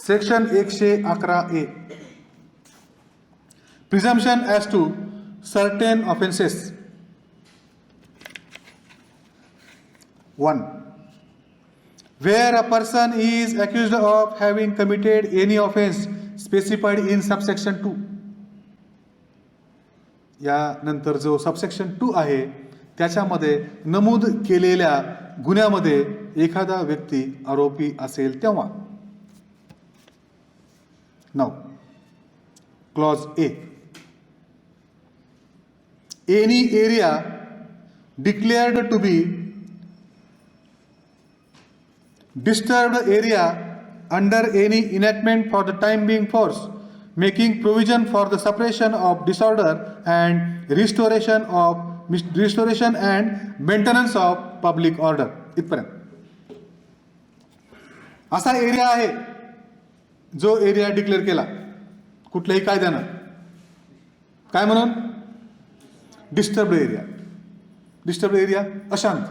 Section 111A, presumption as to certain offences. 1. Where a person is accused of having committed any offense specified in subsection 2. या नंतर जो subsection 2 आहे त्याच्यामध्ये नमूद केलेल्या गुन्ह्यामध्ये एखादा व्यक्ती आरोपी असेल तेव्हा. Now clause A, any area declared to be disturbed area under any enactment for the time being force, making provision for the suppression of disorder and restoration and maintenance of public order. इथपर्यंत असा area आहे जो area declare केला कुठल्याही कायद्यानं, काय म्हणून? Disturbed area. Disturbed area अशांत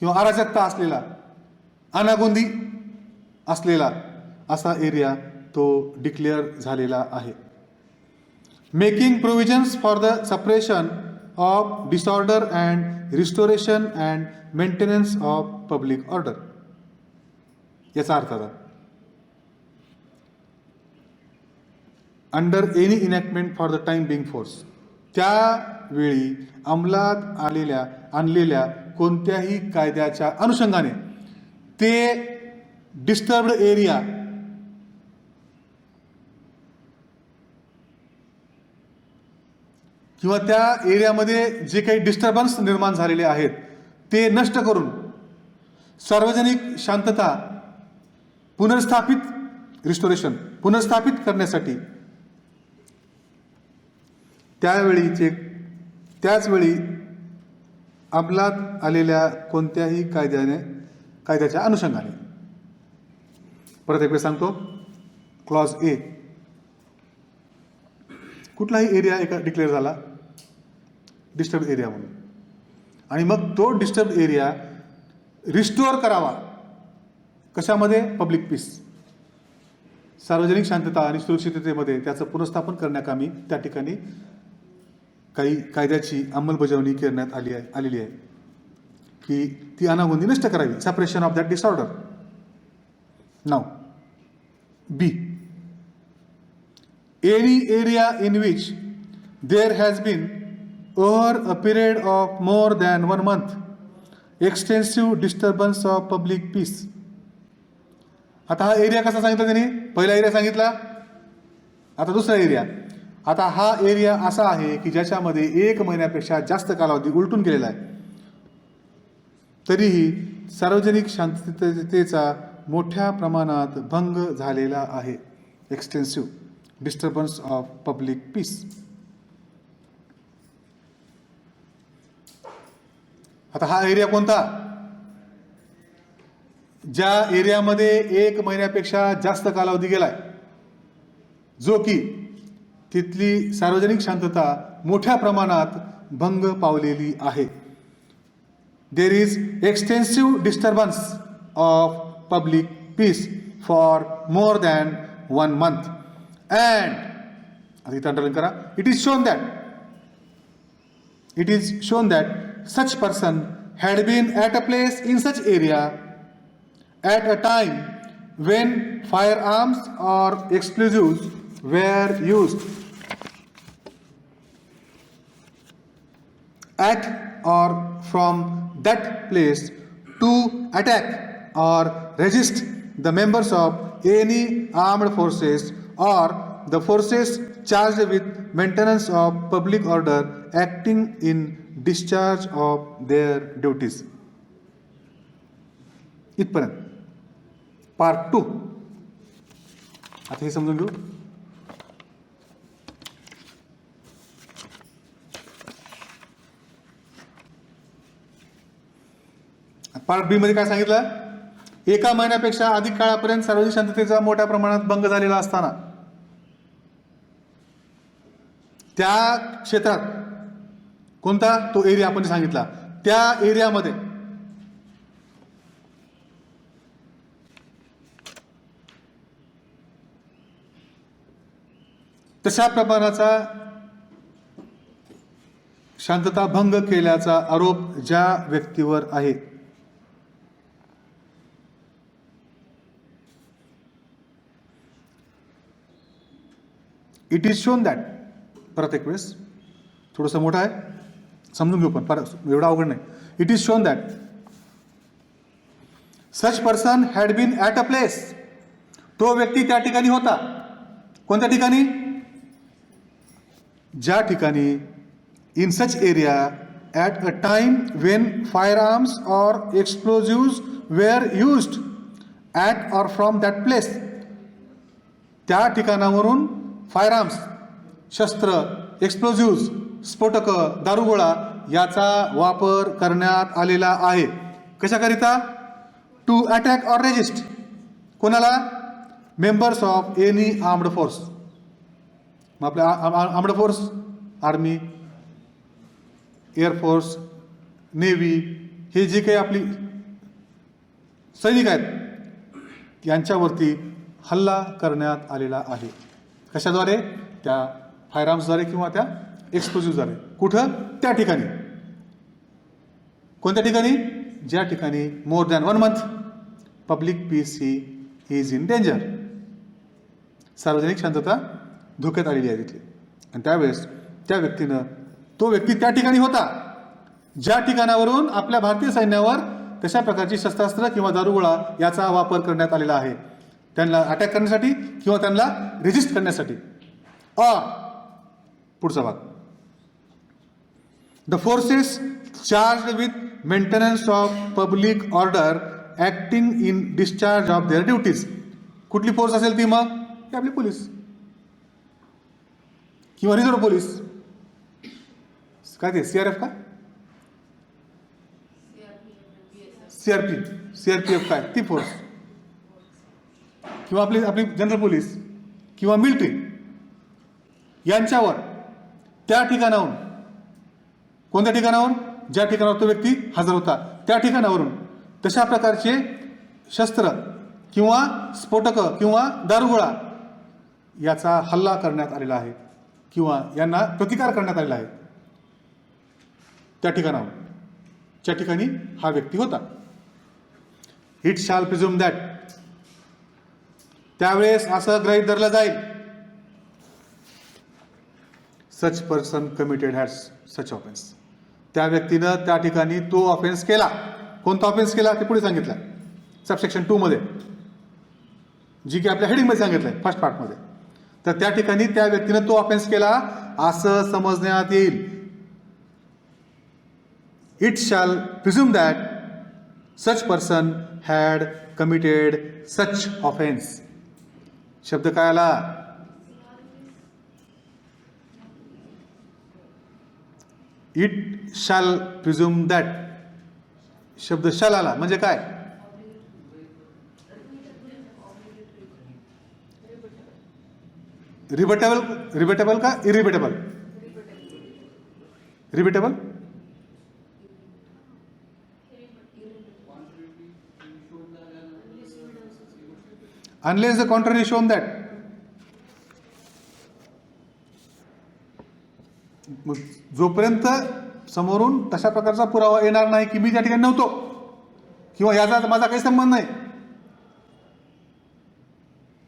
किंवा अराजकता असलेला, अनागोंदी असलेला असा एरिया तो डिक्लेअर झालेला आहे. Making provisions for the suppression of disorder and restoration and maintenance of public order. याचा अर्थ आता under any enactment for the time being force, त्यावेळी अंमलात आणलेल्या कोणत्याही कायद्याच्या अनुषंगाने ते डिस्टर्ब्ड एरिया किंवा त्या एरियामध्ये जे काही डिस्टर्बन्स निर्माण झालेले आहेत ते नष्ट करून सार्वजनिक शांतता पुनर्स्थापित करण्यासाठी त्याच वेळी अंमलात आलेल्या कोणत्याही कायद्याच्या अनुषंगाने. परत एक वेळ सांगतो. क्लॉज ए, कुठलाही एरिया एका डिक्लेअर झाला डिस्टर्ब एरिया म्हणून, आणि मग तो डिस्टर्ब एरिया रिस्टोअर करावा कशामध्ये? पब्लिक पीस, सार्वजनिक शांतता आणि सुरक्षिततेमध्ये त्याचं पुनर्स्थापन करण्याकामी त्या ठिकाणी काही कायद्याची अंमलबजावणी करण्यात आलेली आहे की ती अनागोंदी नष्ट करावी. Suppression of that disorder. Now B, any area in which there has been over a period of more than 1 month extensive disturbance of public peace. आता हा एरिया कसा सांगितला त्यांनी? पहिला एरिया सांगितला, आता दुसरा एरिया. आता हा एरिया असा आहे की ज्याच्यामध्ये 1 महिन्यापेक्षा जास्त कालावधी उलटून गेलेला आहे, तरीही सार्वजनिक शांततेचा मोठ्या प्रमाणात भंग झालेला आहे. Extensive disturbance of public peace. आता हा एरिया कोणता? ज्या एरियामध्ये 1 महिन्यापेक्षा जास्त कालावधी गेलाय, जो की तिथली सार्वजनिक शांतता मोठ्या प्रमाणात भंग पावलेली आहे. There is extensive disturbance of public piece for more than 1 month and, आता इथं अंडरलाईन करा, it is shown that such person had been at a place in such area at a time when firearms or explosives were used at or from that place to attack or resist the members of any armed forces or the forces charged with maintenance of public order acting in discharge of their duties. इथपर्यंत part 2. आता हे समजून घेऊ. Part बी मध्ये काय सांगितलं? 1 महिन्यापेक्षा अधिक काळापर्यंत सार्वजनिक शांततेचा मोठ्या प्रमाणात भंग झालेला असताना त्या क्षेत्रात, कोणता तो एरिया आपण सांगितला, त्या एरियामध्ये तशा प्रमाणाचा शांतता भंग केल्याचा आरोप ज्या व्यक्तीवर आहे इट इज शोन दॅट, परत एक वेळेस थोडंसं मोठं आहे समजून घेऊ पण परत एवढा अवघड नाही. It is shown that such person had been at a place, तो व्यक्ती त्या ठिकाणी होता. कोणत्या ठिकाणी? ज्या ठिकाणी in such area at a time when firearms or explosives were used at or from that place. त्या ठिकाणावरून फायर आर्म्स, शस्त्र, एक्सप्लोजिव्ज, स्फोटक, दारुगोळा याचा वापर करण्यात आलेला आहे. कशाकरिता? To attack or resist. कोणाला? Members of any armed force. मग आपल्या armed force, army, air force, navy, हे जे काही आपली सैनिक आहेत यांच्यावरती हल्ला करण्यात आलेला आहे. कशाद्वारे? त्या फायर आर्म्सद्वारे किंवा त्या एक्सप्लोजिव्हद्वारे. कुठं? त्या ठिकाणी. कोणत्या ठिकाणी? ज्या ठिकाणी मोर than 1 month public piece he is in danger. सार्वजनिक शांतता धोक्यात आलेली आहे तिथली. आणि त्यावेळेस त्या व्यक्तीनं, तो व्यक्ती त्या ठिकाणी होता ज्या ठिकाणावरून आपल्या भारतीय सैन्यावर तशा प्रकारची शस्त्रास्त्र किंवा दारुगोळा याचा वापर करण्यात आलेला आहे, त्यांना अटॅक करण्यासाठी किंवा त्यांना रेजिस्ट करण्यासाठी. पुढचा भाग, the forces charge with maintenance of public order acting in discharge of their duties. कुठली फोर्स असेल ती? मग ही आपली पोलीस किंवा रिझर्व्ह पोलीस. काय ते सीआरएफ का? सीआरपीएफ काय? ती फोर्स. किंवा आपली जनरल पोलीस किंवा मिलिटरी यांच्यावर त्या ठिकाणाहून, कोणत्या ठिकाणावरून? ज्या ठिकाणावर तो व्यक्ती हजर होता त्या ठिकाणावरून तशा प्रकारचे शस्त्र किंवा स्फोटक किंवा दारुगोळा याचा हल्ला करण्यात आलेला आहे किंवा यांना प्रतिकार करण्यात आलेला आहे त्या ठिकाणावर, ज्या ठिकाणी हा व्यक्ती होता. इट शॅल प्रिझ्युम दॅट, त्यावेळेस असं गृहीत धरलं जाईल, such person committed has such offence, त्या व्यक्तीनं त्या ठिकाणी तो ऑफेन्स केला. कोणता ऑफेन्स केला ते पुढे सांगितलं सबसेक्शन 2 मध्ये, जी की आपल्या हेडिंगमध्ये सांगितलंय फर्स्ट पार्टमध्ये. तर त्या ठिकाणी त्या व्यक्तीनं तो ऑफेन्स केला असं समजण्यात येईल. It shall presume that such person had committed such offence. शब्द काय आला? It shall presume that. शब्द शॅल आला म्हणजे काय? रिबेटेबल का इरिबेटेबल? रिबेटेबल. Unless the contrary shown that. जोपर्यंत समोरून तशा प्रकारचा पुरावा येणार नाही की मी त्या ठिकाणी नव्हतो किंवा याचा माझा काही संबंध नाही,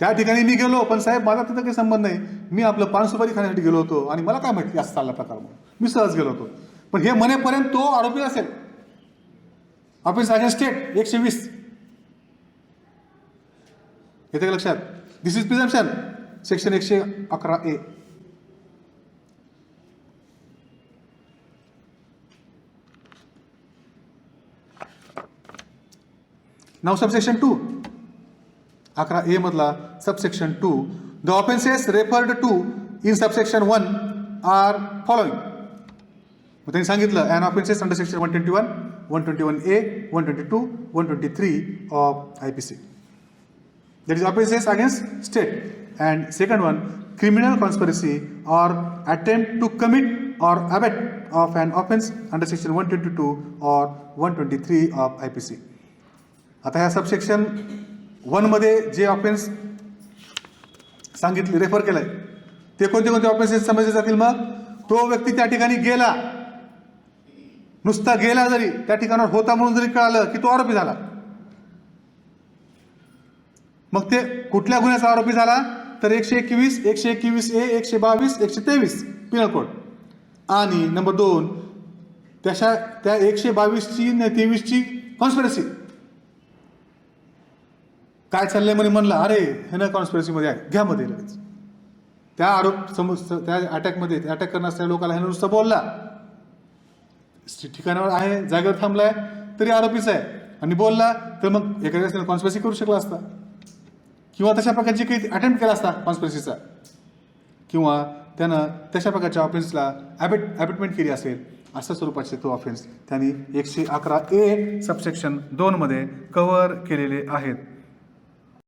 त्या ठिकाणी मी गेलो पण साहेब माझा तिथं काही संबंध नाही, मी आपलं पान सुपारी खाण्यासाठी गेलो होतो आणि मला काय माहिती असं चालला प्रकार म्हणून मी सहज गेलो होतो, पण हे म्हणेपर्यंत तो आरोपी असेल. ऑफेन्स अगेन्स्ट स्टेट 120 येते का लक्षात? This is presumption section 111A. Now subsection 2 11A मधला subsection 2, the offences referred to in subsection 1 are following. मग त्यांनी सांगितलं and offences under section 121, 121A, 122, 123 of IPC. That is offenses against state. And second one, criminal conspiracy or attempt to commit or abet of an offense under section 122 or 123 of IPC. आता ह्या subsection 1 मध्ये जे offence सांगितले refer केलंय ते कोणते कोणते offences समजले जातील? मग तो व्यक्ती त्या ठिकाणी गेला, नुसता गेला जरी, त्या ठिकाणावर होता म्हणून जरी कळालं की तो आरोपी झाला. मग ते कुठल्या गुन्ह्याचा आरोपी झाला? तर 121, 121A, 122, 123 पिनल कोड. आणि नंबर 2 त्या 122ची 23ची कॉन्स्पिरसी. काय चाललंय म्हणे, म्हणलं अरे हे ना कॉन्स्पिरसीमध्ये आहे, घ्या मध्ये लगेच. त्या त्या अटॅकमध्ये अटॅक करणार असलेल्या लोकांना ह्यानं नुसतं बोलला, ठिकाणावर आहे, जागेवर थांबलाय तरी आरोपीच आहे, आणि बोलला तर मग एखाद्या कॉन्स्पिरसी करू शकला असता, किंवा तशा प्रकारची काही अटेम्प्ट केला असता कॉन्स्पिरसीचा, किंवा त्यानं तशा प्रकारच्या ऑफेन्सला ॲबेटमेंट केली असेल. अशा स्वरूपाचे तो ऑफेन्स त्यांनी 111A सबसेक्शन 2 मध्ये कव्हर केलेले आहेत.